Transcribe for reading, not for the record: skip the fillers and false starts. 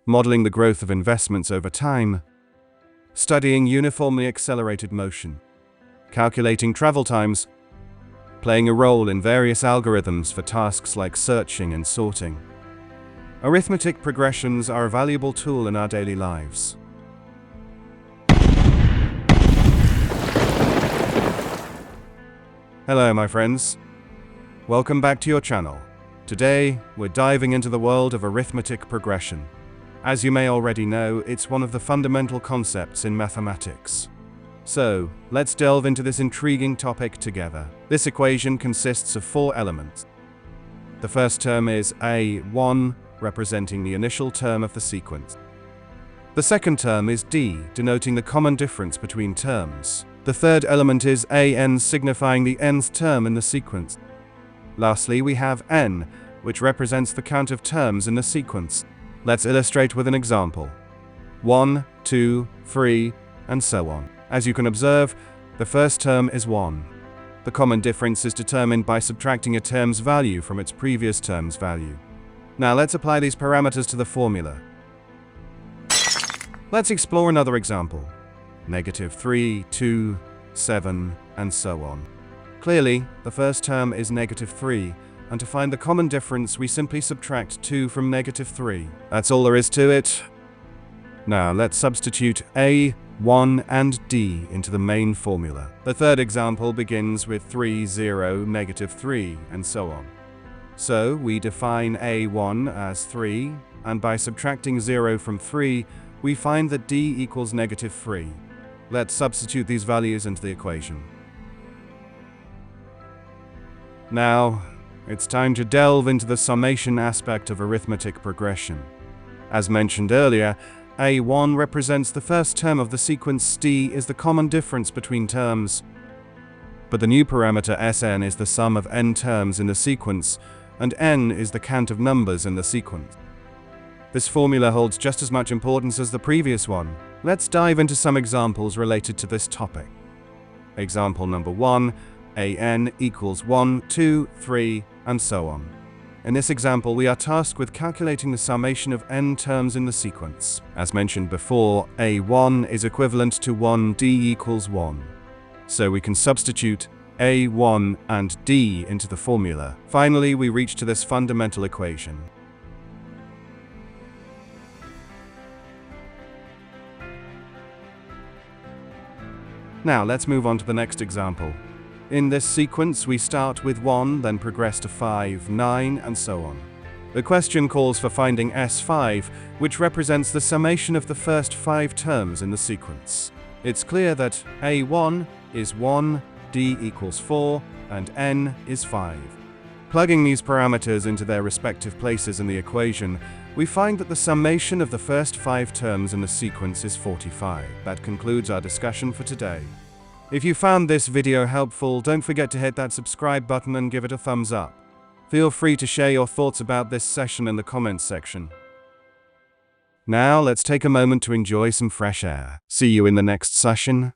modeling the growth of investments over time, studying uniformly accelerated motion, calculating travel times, playing a role in various algorithms for tasks like searching and sorting. Arithmetic progressions are a valuable tool in our daily lives. Hello, my friends. Welcome back to your channel. Today, we're diving into the world of arithmetic progression. As you may already know, it's one of the fundamental concepts in mathematics. So, let's delve into this intriguing topic together. This equation consists of 4 elements. The first term is A1, representing the initial term of the sequence. The second term is D, denoting the common difference between terms. The third element is AN, signifying the nth term in the sequence. Lastly, we have N, which represents the count of terms in the sequence. Let's illustrate with an example. 1, 2, 3, and so on. As you can observe, the first term is 1. The common difference is determined by subtracting a term's value from its previous term's value. Now let's apply these parameters to the formula. Let's explore another example. -3, 2, 7, and so on. Clearly, the first term is -3, and to find the common difference, we simply subtract 2 from -3. That's all there is to it. Now let's substitute A, 1, and D into the main formula. The third example begins with 3, 0, -3, and so on. So we define A1 as 3, and by subtracting 0 from 3, we find that D equals -3. Let's substitute these values into the equation. Now, it's time to delve into the summation aspect of arithmetic progression. As mentioned earlier, A1 represents the first term of the sequence, D is the common difference between terms. But the new parameter Sn is the sum of n terms in the sequence, and n is the count of numbers in the sequence. This formula holds just as much importance as the previous one. Let's dive into some examples related to this topic. Example number 1, An equals 1, 2, 3, and so on. In this example, we are tasked with calculating the summation of n terms in the sequence. As mentioned before, A1 is equivalent to 1, D equals 1. So we can substitute A1 and D into the formula. Finally, we reach to this fundamental equation. Now let's move on to the next example. In this sequence, we start with 1, then progress to 5, 9, and so on. The question calls for finding S5, which represents the summation of the first 5 terms in the sequence. It's clear that A1 is 1, D equals 4, and N is 5. Plugging these parameters into their respective places in the equation, we find that the summation of the first 5 terms in the sequence is 45. That concludes our discussion for today. If you found this video helpful, don't forget to hit that subscribe button and give it a thumbs up. Feel free to share your thoughts about this session in the comments section. Now let's take a moment to enjoy some fresh air. See you in the next session.